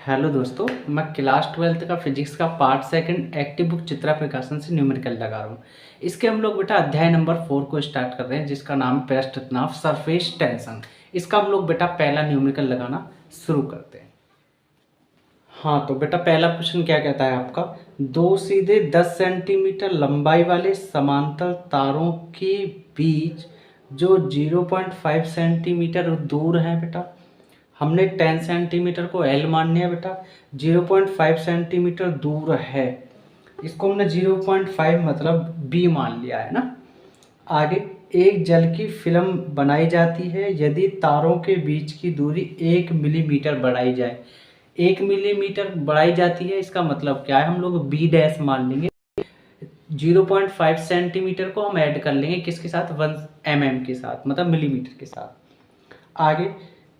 Hello दोस्तों, मैं class 12th का फिजिक्स का part second active book Chitra प्रकाशन से न्यूमेरिकल लगा रहा हूँ। इसके हम लोग बेटा अध्याय नंबर 4 को स्टार्ट कर रहे हैं, जिसका नाम है पृष्ठ तनाव सरफेस टेंशन। इसका हम लोग बेटा पहला न्यूमेरिकल लगाना शुरू करते हैं। हाँ तो बेटा पहला क्वेश्चन क्या कहता है आपका, दो सीधे 10 सेंटीमीटर लंबाई वाले समांतर तारों के बीच जो 0.5 सेंटीमीटर दूर है बेटा, हमने 10 सेंटीमीटर को L मान लिया बेटा, 0.5 सेंटीमीटर दूर है, इसको हमने 0.5 मतलब B मान लिया है ना। आगे एक जल की फिल्म बनाई जाती है यदि तारों के बीच की दूरी 1 मिलीमीटर बढ़ाई जाए। 1 मिलीमीटर बढ़ाई जाती है, इसका मतलब क्या है, हम लोग B डैश मान लेंगे। 0.5 सेंटीमीटर को हम ऐड कर लेंगे किसके साथ, 1 mm के साथ, मतलब मिलीमीटर के साथ। आगे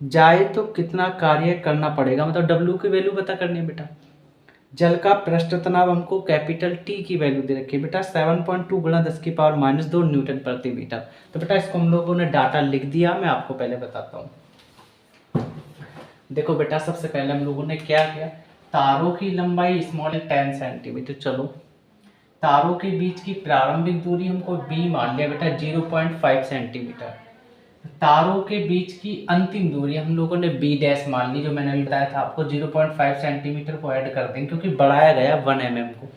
जाए तो कितना कार्य करना पड़ेगा, मतलब W की वैल्यू पता करनी है बेटा। जल का पृष्ठ तनाव हमको कैपिटल T की वैल्यू दे रखी है बेटा 7.2 गुणा 10⁻² न्यूटन प्रति मीटर। तो बेटा इसको हम लोगों ने डाटा लिख दिया, मैं आपको पहले बताता हूँ। देखो बेटा सबसे पहले हम लोगों ने क्या किया, तारों की लंबाई स्मॉल 10 सेंटीमीटर, चलो तारों के बीच की प्रारंभिक दूरी हमको B मान लिया बेटा 0.5 सेंटीमीटर। तारों के बीच की अंतिम दूरी हम लोगों ने B डैश मान ली, जो मैंने अभी बताया था आपको। 0.5 सेंटीमीटर को ऐड कर देंगे क्योंकि बढ़ाया गया 1 mm को,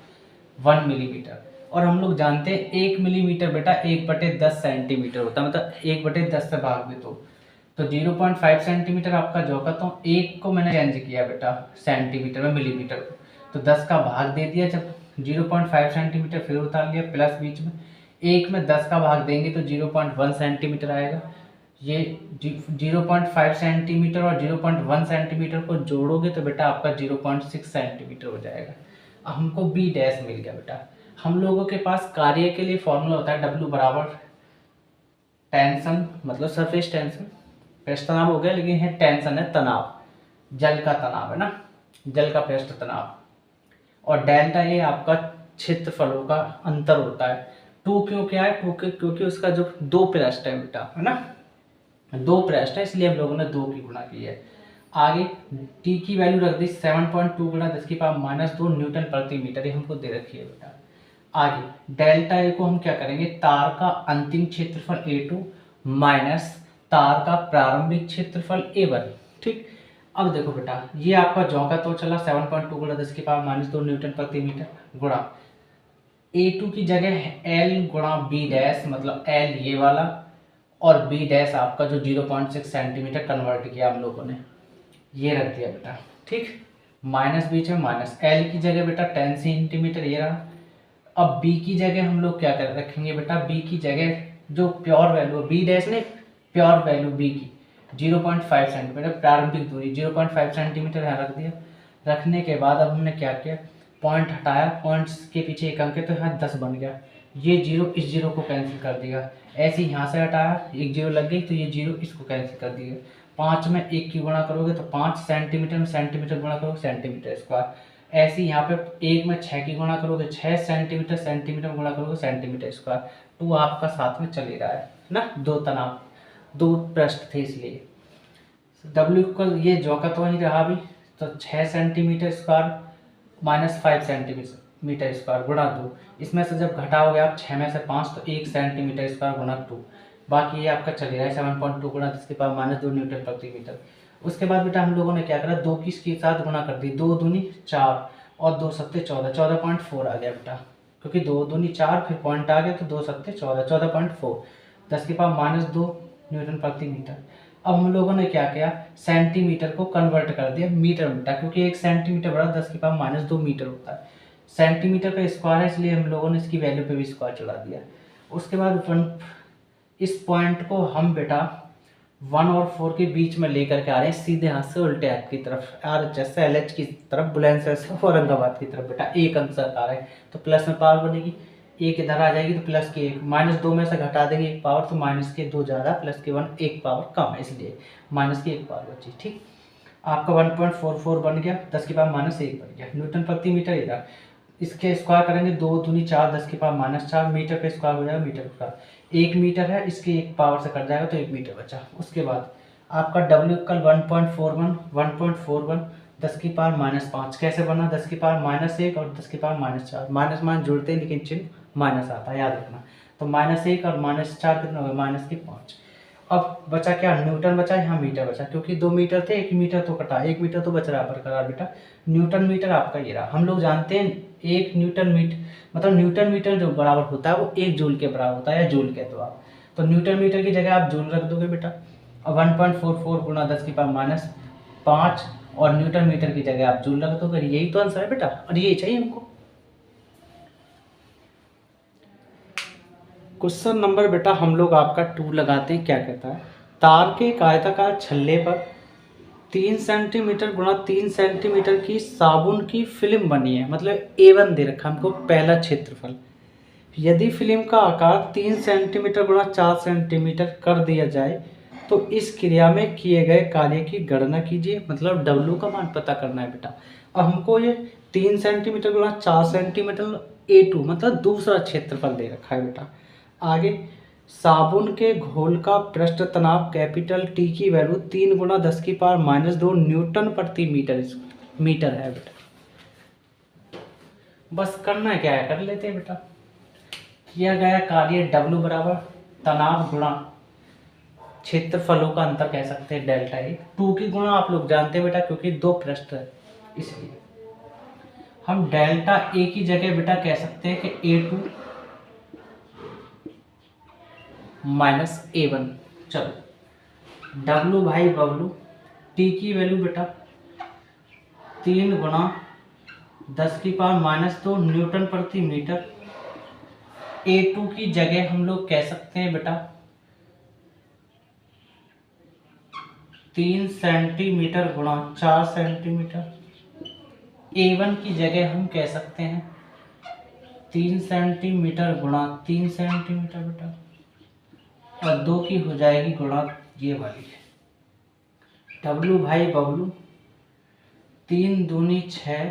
1 मिलीमीटर। और हम लोग जानते हैं 1 मिलीमीटर बेटा 1/10 सेंटीमीटर होता है, मतलब 1/10 से भाग दे तो 0.5 सेंटीमीटर आपका जो का, तो 1 को मैंने चेंज किया बेटा सेंटीमीटर में मिलीमीटर को, तो 10 का भाग दे दिया। जब 0.5 सेंटीमीटर फिर उतार लिया प्लस बीच में, 1 में 10 का भाग देंगे तो 0.1 सेंटीमीटर आएगा। ये 0.5 सेंटीमीटर और 0.1 सेंटीमीटर को जोड़ोगे तो बेटा आपका 0.6 सेंटीमीटर हो जाएगा। अब हमको B डैश मिल गया बेटा। हम लोगों के पास कार्य के लिए फॉर्मूला होता है W बराबर टेंशन, मतलब सरफेस टेंशन, पृष्ठ तनाव हो गया, लेकिन है टेंशन है तनाव, जल का तनाव है ना, जल का पृष्ठ तनाव। और डेल्टा ए आपका क्षेत्रफलों का अंतर होता है। 2 क्यों क्या है, 2 क्योंकि उसका जो 2 पृष्ठ है बेटा, है ना, 2 पृष्ठ है, इसलिए हम लोगों ने 2 की गुणा की है। आगे T की वैल्यू रख दी 7.2 गुणा 10⁻² न्यूटन प्रति मीटर, ये हमको दे रखी है बेटा। आगे डेल्टा ए को हम क्या करेंगे, तार का अंतिम क्षेत्रफल A2 माइनस तार का प्रारंभिक क्षेत्रफल A1, ठीक। अब देखो बेटा ये आपका जौका तो चला 7.2 गुणा 10⁻² न्यूटन प्रति मीटर गुणा A2 की जगह L गुणा B डैश, मतलब L ये वाला और B डैश आपका जो 0.6 सेंटीमीटर कन्वर्ट किया हम लोगों ने, ये रख दिया बेटा, ठीक। माइनस बीच में माइनस, L की जगह बेटा 10 सेंटीमीटर ये रहा। अब B की जगह हम लोग क्या कर रखेंगे बेटा, B की जगह जो प्योर वैल्यू B डैश ने, प्योर वैल्यू B की 0.5 सेंटीमीटर प्रारंभिक दूरी 0.5 सेंटीमीटर यहाँ रख दिया। रखने के बाद अब हमने क्या किया, पॉइंट हटाया, पॉइंट्स के पीछे एक अंक है तो यहाँ 10 बन गया। ये 0 इस 0 को कैंसिल कर दिया, ऐसे यहाँ से हटाया, एक 0 लग गई तो ये 0 इसको कैंसिल कर दिया। 5 में 1 की गुणा करोगे तो 5 सेंटीमीटर में सेंटीमीटर गुणा करोगे सेंटीमीटर स्क्वायर। ऐसे यहाँ पे 1 में 6 की गुणा करोगे 6 सेंटीमीटर, सेंटीमीटर गुणा करोगे सेंटीमीटर स्क्वायर। 2 आपका साथ में चल ही रहा है ना, 2 तनाव 2 पृष्ठ थे इसलिए। W का ये जौका तो वही रहा भी, तो 6 centimetre square minus 5 centimetre square गुणा 2, इसमें से जब घटाओगे आप 6 में से 5 तो 1 सेंटीमीटर स्क्वायर गुणा 2, बाकी ये आपका चले रहा है 7.2 गुणा 10⁻² न्यूटन प्रति मीटर। उसके बाद बेटा हम लोगों ने क्या करा, 2 के साथ गुणा कर दी, 2 दूनी 4 और 2 सत्ते 14, 14.4 आ गया बेटा, क्योंकि 2 दूनी 4 फिर पॉइंट आ गया तो 2 सत्ते 14, 14.4 10⁻² न्यूटन प्रति मीटर। अब हम लोगों ने क्या किया, सेंटीमीटर को कन्वर्ट कर दिया मीटर में बेटा, क्योंकि 1 सेंटीमीटर बड़ा 10⁻² मीटर होता है। सेंटीमीटर का स्क्वायर है, इसलिए हम लोगों ने इसकी वैल्यू पे भी स्क्वायर चढ़ा दिया। उसके बाद इस पॉइंट को हम बेटा 1 और 4 के बीच में लेकर के आ रहे हैं, सीधे हाथ से उल्टे हाथ की तरफ, RHS से LH की तरफ, बुलंदशहर से औरंगाबाद की तरफ बेटा, एक अंक से आ रहे हैं तो प्लस में पावर बनेगी, एक इधर आ जाएगी तो प्लस की 1, -2 में से घटा देंगे 1 पावर तो माइनस के 2 ज़्यादा, प्लस के 1 1 पावर कम है, इसलिए माइनस की 1 पावर बची, ठीक। आपका 1.44 बन गया, 10⁻⁻1 बन गया न्यूटन प्रति मीटर इधर। इसके स्क्वायर करेंगे 2 दूनी 4 10⁻⁻4 मीटर पे स्क्वायर हो जाएगा, मीटर का 1 मीटर है, इसके 1 पावर से कट जाएगा तो 1 मीटर बचा। उसके बाद आपका W कल 1.41 10 की पावर -5 कैसे बना, 10 की पावर -1 और 10 की पावर -4, माइनस मान जुड़ते हैं लेकिन चिन्ह माइनस आता है, याद रखना। तो -1 और -4 कितना हो गया, -5। अब बचा क्या, न्यूटन बचा, यहाँ मीटर बचा, क्योंकि 2 मीटर थे, 1 मीटर तो कटा, 1 मीटर तो बच रहा बरकरार बेटा। न्यूटन मीटर आपका ये रहा। हम लोग जानते हैं 1 न्यूटन मीटर मतलब न्यूटन मीटर जो बराबर होता है वो 1 जूल के बराबर होता है, या जूल कह दो आप। तो न्यूटन मीटर की जगह आप जूल रख दोगे बेटा। अब 1.44 गुणा 10 की पावर -5 और न्यूटन मीटर की जगह आप जूल रख दोगे। यही तो आंसर है बेटा, और यही चाहिए हमको। क्वेश्चन नंबर बेटा हम लोग आपका 2 लगाते हैं। क्या कहता है, तार के एक आयताकार छल्ले पर 3 सेंटीमीटर गुणा 3 सेंटीमीटर की साबुन की फिल्म बनी है, मतलब A1 दे रखा हमको पहला क्षेत्रफल। यदि फिल्म का आकार 3 सेंटीमीटर गुणा 4 सेंटीमीटर कर दिया जाए तो इस क्रिया में किए गए कार्य की गणना कीजिए, मतलब W का मान पता करना है बेटा। अब हमको ये 3 सेंटीमीटर गुणा 4 सेंटीमीटर A2 मतलब दूसरा क्षेत्रफल दे रखा है बेटा। आगे साबुन के घोल का पृष्ठ तनाव कैपिटल T की वैल्यू 3 गुणा 10 की पावर -2 न्यूटन प्रति मीटर है बेटा। बस करना क्या है, कर लेते हैं बेटा। किया गया कार्य W बराबर तनाव गुणा क्षेत्रफलों का अंतर कह सकते हैं डेल्टा ए। 2 की गुणा आप लोग जानते हैं बेटा, क्योंकि 2 पृष्ठ है इसलिए हम डेल्टा ए की जगह बेटा कह सकते हैं कि A2 माइनस A1। चलो W भाई बबलू, T की वैल्यू बेटा 3 गुणा 10 की पावर -2 न्यूटन प्रति मीटर। A2 की जगह हम लोग कह सकते हैं बेटा 3 सेंटीमीटर गुणा 4 सेंटीमीटर। A1 की जगह हम कह सकते हैं 3 सेंटीमीटर गुणा 3 सेंटीमीटर बेटा, और 2 की हो जाएगी गुणा ये वाली। W भाई बबलू 3 दूनी 6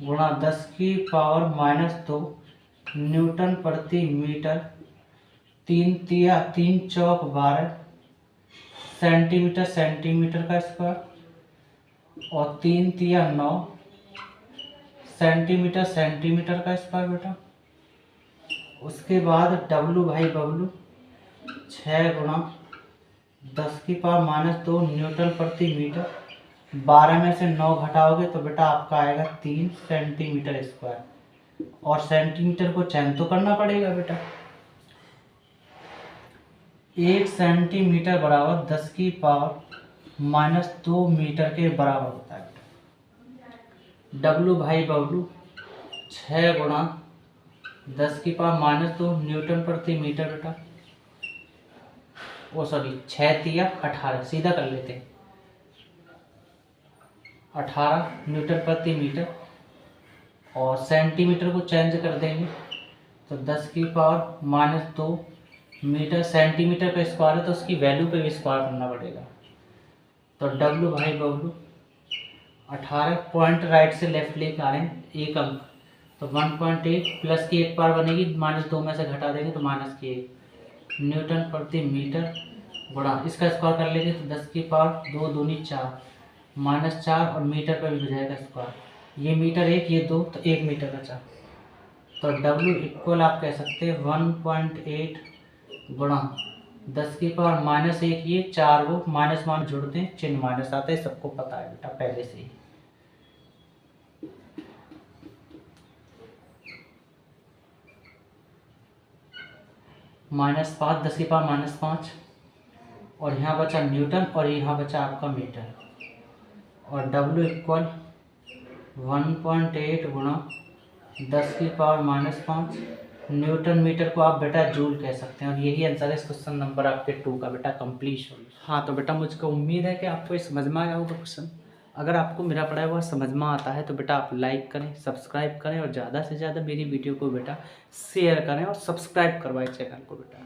गुणा 10 की पावर -2 न्यूटन प्रति मीटर। 3 चौक 12 सेंटीमीटर सेंटीमीटर का स्क्वायर, और 3 तिया 9 सेंटीमीटर सेंटीमीटर का स्क्वायर बेटा। उसके बाद W भाई बबलू 6 गुणा 10 की पावर -2 न्यूटन प्रति मीटर। 12 में से 9 घटाओगे तो बेटा आपका आएगा 3 सेंटीमीटर स्क्वायर, और सेंटीमीटर को चेंज तो करना पड़ेगा बेटा। 1 सेंटीमीटर बराबर 10 की पावर -2 मीटर के बराबर होता है बेटा। W भाई बबलू 6 गुणा 10 की पावर -2 न्यूटन प्रति मीटर बेटा। ओ सॉरी 6 तिया 18, सीधा कर लेते हैं 18 न्यूटन प्रति मीटर, और सेंटीमीटर को चेंज कर देंगे तो 10 की पावर -2 मीटर। सेंटीमीटर का स्क्वायर है तो उसकी वैल्यू पे भी स्क्वायर करना पड़ेगा। तो W भाई बबलू 18 पॉइंट राइट से लेफ्ट लेके आ रहे हैं, एक अंक, तो 1.8 प्लस की एक पावर बनेगी, -2 में से घटा देंगे तो -1 न्यूटन प्रति मीटर गुणा इसका स्क्वायर कर लेंगे तो 10 की पावर 2 दूनी 4 -4, और मीटर पर भी हो जाएगा स्क्वायर। ये मीटर 1 ये 2 तो 1 मीटर बचा। तो W इक्वल आप कह सकते हैं 1.8 गुणा 10 की पावर -1, ये 4 वो माइनस मान जोड़ते हैं चिन्ह माइनस आता है, सबको पता है बेटा पहले से ही। -5 10 की पावर -5, और यहाँ बचा न्यूटन, और यहाँ बचा आपका मीटर, और W इक्वल 1.8 गुणा 10 की पावर -5 न्यूटन मीटर को आप बेटा जूल कह सकते हैं। और यही आंसर है इस क्वेश्चन नंबर आपके 2 का बेटा कंप्लीट हो। हाँ तो बेटा मुझको उम्मीद है कि आपको ये समझ में आया होगा क्वेश्चन। अगर आपको मेरा पढ़ाया हुआ समझ में आता है तो बेटा आप लाइक करें, सब्सक्राइब करें, और ज़्यादा से ज़्यादा मेरी वीडियो को बेटा शेयर करें और सब्सक्राइब करवाएं चैनल को बेटा।